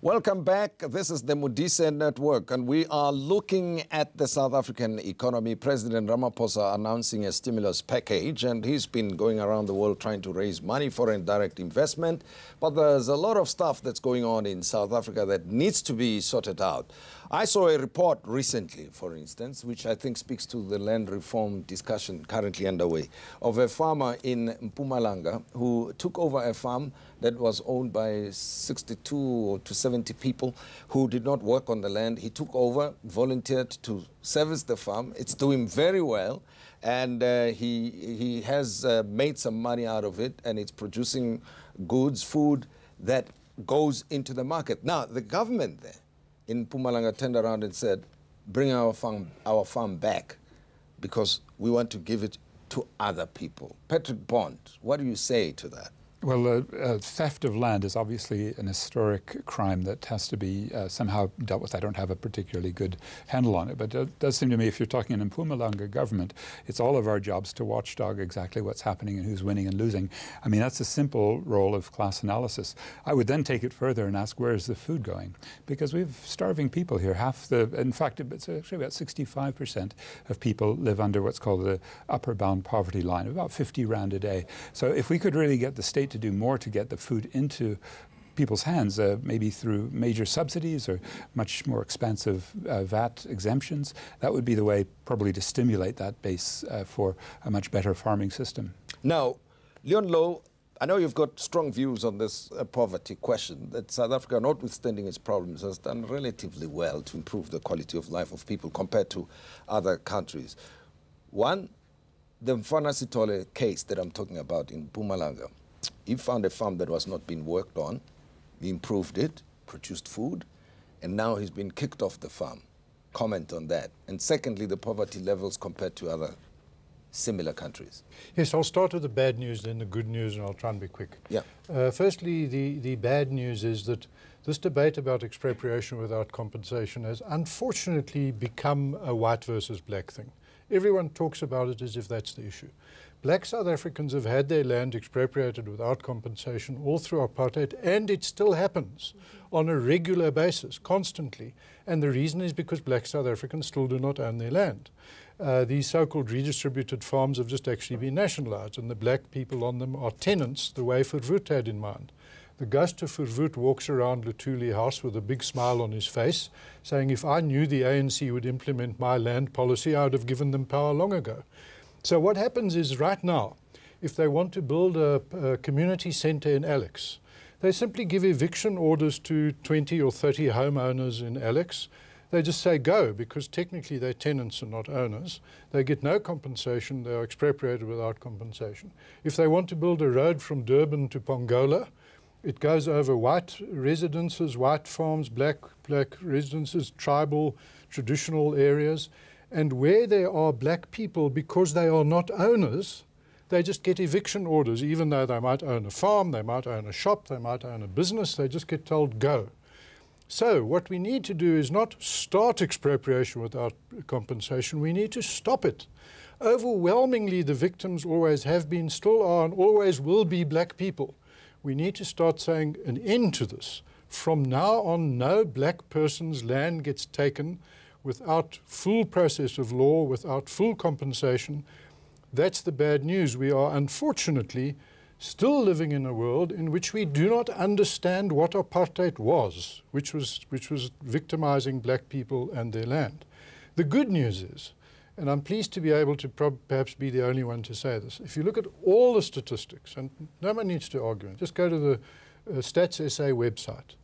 Welcome back. This is the Modise Network, and we are looking at the South African economy. President Ramaphosa announcing a stimulus package, and he's been going around the world trying to raise money for direct investment. But there's a lot of stuff that's going on in South Africa that needs to be sorted out. I saw a report recently, for instance, which I think speaks to the land reform discussion currently underway, of a farmer in Mpumalanga who took over a farm that was owned by 62 to 70 people who did not work on the land. He took over, volunteered to service the farm. It's doing very well, and he has made some money out of it, and it's producing goods, food that goes into the market. Now, the government there in Mpumalanga turned around and said, bring our farm back because we want to give it to other people. Patrick Bond, what do you say to that? Well, theft of land is obviously an historic crime that has to be somehow dealt with. I don't have a particularly good handle on it, but it does seem to me if you're talking an Mpumalanga government, it's all of our jobs to watchdog exactly what's happening and who's winning and losing. I mean, that's a simple role of class analysis. I would then take it further and ask, where is the food going? Because we have starving people here. In fact, it's actually about 65% of people live under what's called the upper bound poverty line, about 50 rand a day. So if we could really get the state to do more to get the food into people's hands, maybe through major subsidies or much more expansive VAT exemptions, that would be the way probably to stimulate that base for a much better farming system. Now, Louw, I know you've got strong views on this poverty question, that South Africa, notwithstanding its problems, has done relatively well to improve the quality of life of people compared to other countries. One, the Mfana Sithole case that I'm talking about in Mpumalanga, he found a farm that was not being worked on, he improved it, produced food, and now he's been kicked off the farm. Comment on that. And secondly, the poverty levels compared to other similar countries. Yes, I'll start with the bad news, then the good news, and I'll try and be quick. Yeah. Firstly, the bad news is that this debate about expropriation without compensation has unfortunately become a white versus black thing. Everyone talks about it as if that's the issue. Black South Africans have had their land expropriated without compensation all through apartheid, and it still happens on a regular basis, constantly. And the reason is because black South Africans still do not own their land. These so-called redistributed farms have just actually been nationalized, and the black people on them are tenants, the way Verwoerd had in mind. The ghost of Verwoerd walks around Louw House with a big smile on his face, saying, if I knew the ANC would implement my land policy, I would have given them power long ago. So what happens is right now, if they want to build a community centre in Alex, they simply give eviction orders to 20 or 30 homeowners in Alex. They just say go, because technically they're tenants and not owners. They get no compensation. They are expropriated without compensation. If they want to build a road from Durban to Pongola, it goes over white residences, white farms, black residences, tribal, traditional areas. And where there are black people, because they are not owners, they just get eviction orders, even though they might own a farm, they might own a shop, they might own a business, they just get told go. So what we need to do is not start expropriation without compensation, we need to stop it. Overwhelmingly, the victims always have been, still are, and always will be black people. We need to start saying an end to this. From now on, no black person's land gets taken without full process of law, without full compensation. That's the bad news. We are unfortunately still living in a world in which we do not understand what apartheid was, which was victimizing black people and their land. The good news is, and I'm pleased to be able to perhaps be the only one to say this, if you look at all the statistics, and no one needs to argue, just go to the Stats SA website,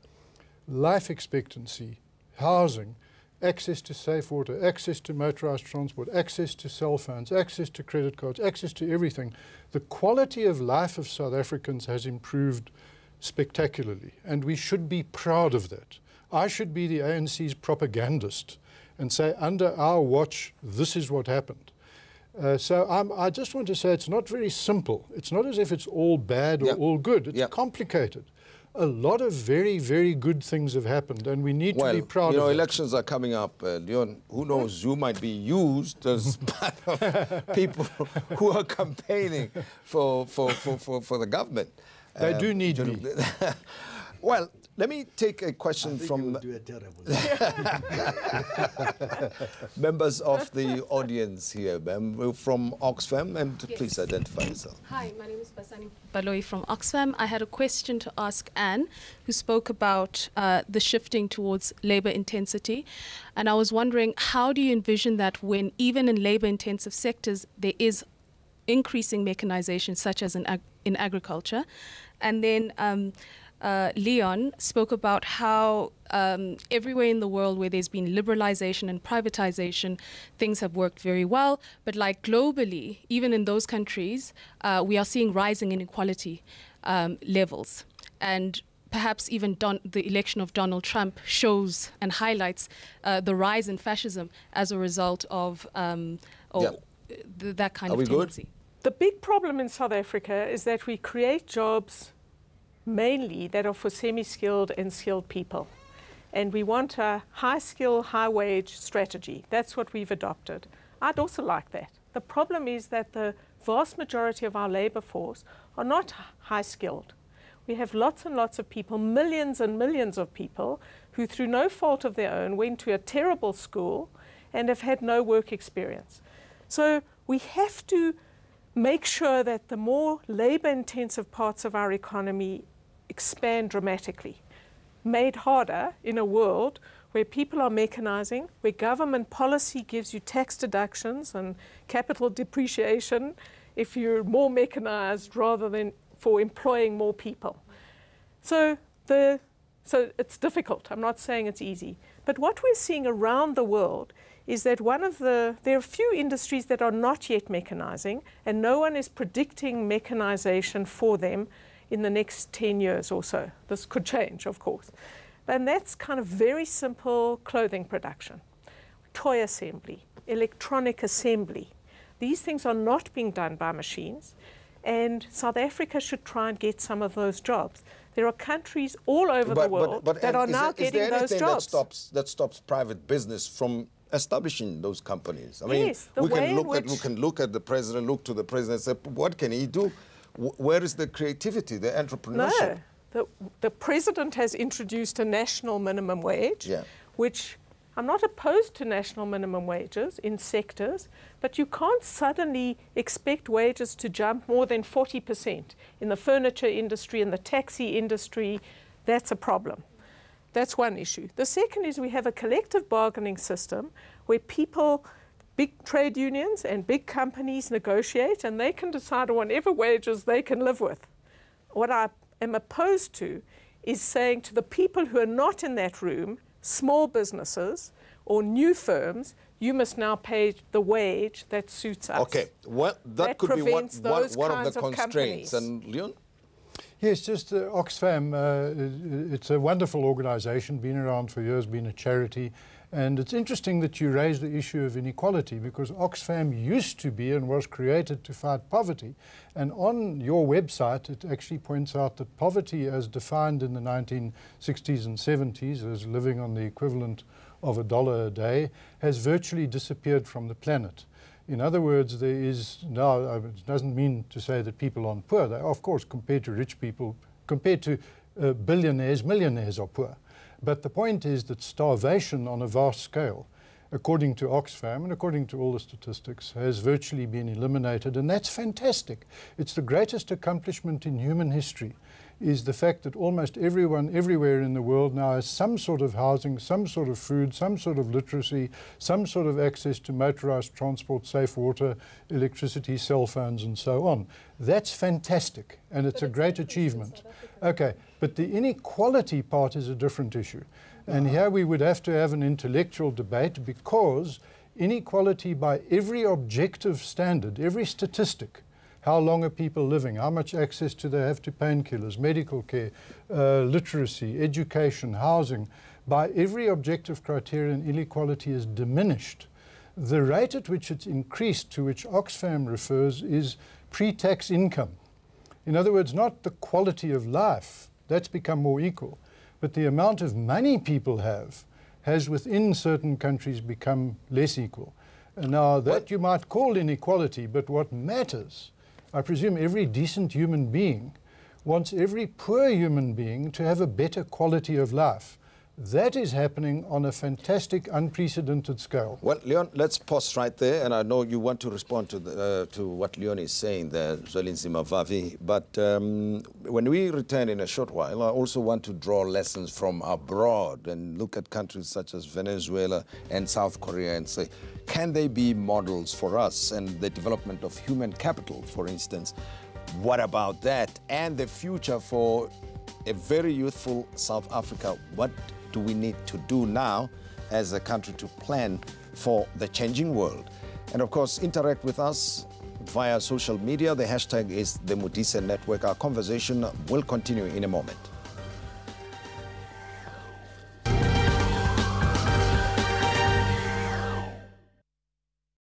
life expectancy, housing, access to safe water, access to motorized transport, access to cell phones, access to credit cards, access to everything. The quality of life of South Africans has improved spectacularly, and we should be proud of that. I should be the ANC's propagandist and say, under our watch, this is what happened. So I just want to say it's not very simple. It's not as if it's all bad or all good. It's complicated. A lot of very, very good things have happened, and we need to be proud of it. Elections are coming up, Leon. Who knows, you might be used as part of people who are campaigning for the government. They do need me. Well, Let me take a question from do a terrible members of the audience here, ma'am, from Oxfam, and Yes. please identify yourself. Hi, my name is Basani Baloyi from Oxfam. I had a question to ask Anne, who spoke about the shifting towards labor intensity. And I was wondering, how do you envision that when even in labor intensive sectors, there is increasing mechanization, such as in agriculture? And then Leon spoke about how everywhere in the world where there's been liberalization and privatization, things have worked very well. But like globally, even in those countries, we are seeing rising inequality levels. And perhaps even the election of Donald Trump shows and highlights the rise in fascism as a result of that kind of tendency. Good? The big problem in South Africa is that we create jobs mainly that are for semi-skilled and skilled people. And we want a high-skill, high-wage strategy. That's what we've adopted. I'd also like that. The problem is that the vast majority of our labor force are not high-skilled. We have lots and lots of people, millions and millions of people, who through no fault of their own went to a terrible school and have had no work experience. So we have to make sure that the more labor-intensive parts of our economy expand dramatically, made harder in a world where people are mechanizing, where government policy gives you tax deductions and capital depreciation if you're more mechanized rather than for employing more people. So it's difficult. I'm not saying it's easy. But what we're seeing around the world is that there are a few industries that are not yet mechanizing, and no one is predicting mechanization for them in the next 10 years or so. This could change, of course. And that's kind of very simple clothing production, toy assembly, electronic assembly. These things are not being done by machines, and South Africa should try and get some of those jobs. There are countries all over the world that are now getting those jobs. That stops private business from establishing those companies? I mean, Yes, we can look at the president, look to the president and say, what can he do? Where is the creativity, the entrepreneurship? No, the president has introduced a national minimum wage, which I'm not opposed to national minimum wages in sectors, but you can't suddenly expect wages to jump more than 40% in the furniture industry and the taxi industry. That's a problem. That's one issue. The second is we have a collective bargaining system where people, big trade unions and big companies negotiate, and they can decide on whatever wages they can live with. What I am opposed to is saying to the people who are not in that room, small businesses or new firms, you must now pay the wage that suits us. Okay, well, that could be one of the constraints. And Leon? Yes, just Oxfam, it's a wonderful organization, been around for years, been a charity. And it's interesting that you raise the issue of inequality, because Oxfam used to be and was created to fight poverty. And on your website, it actually points out that poverty as defined in the 1960s and 70s as living on the equivalent of $1 a day has virtually disappeared from the planet. In other words, there is now, it doesn't mean to say that people aren't poor. They are, of course, compared to rich people, compared to billionaires, millionaires are poor. But the point is that starvation on a vast scale, according to Oxfam and according to all the statistics, has virtually been eliminated, and that's fantastic. It's the greatest accomplishment in human history, is the fact that almost everyone everywhere in the world now has some sort of housing, some sort of food, some sort of literacy, some sort of access to motorized transport, safe water, electricity, cell phones, and so on. That's fantastic, and it's a great achievement. Okay, but the inequality part is a different issue. And here we would have to have an intellectual debate, because inequality by every objective standard, every statistic, how long are people living? How much access do they have to painkillers, medical care, literacy, education, housing? By every objective criterion, inequality is diminished. The rate at which it's increased, to which Oxfam refers, is pre-tax income. In other words, not the quality of life, that's become more equal, but the amount of money people have has within certain countries become less equal. And now that you might call inequality, but what matters, I presume every decent human being wants every poor human being to have a better quality of life. That is happening on a fantastic, unprecedented scale. Well, Leon, let's pause right there, and I know you want to respond to what Leon is saying there, Zwelinzima Vavi, but when we return in a short while, I also want to draw lessons from abroad and look at countries such as Venezuela and South Korea and say, can they be models for us and the development of human capital, for instance? What about that and the future for a very youthful South Africa? What do we need to do now as a country to plan for the changing world? And of course, interact with us via social media. The hashtag is the Modise Network. Our conversation will continue in a moment.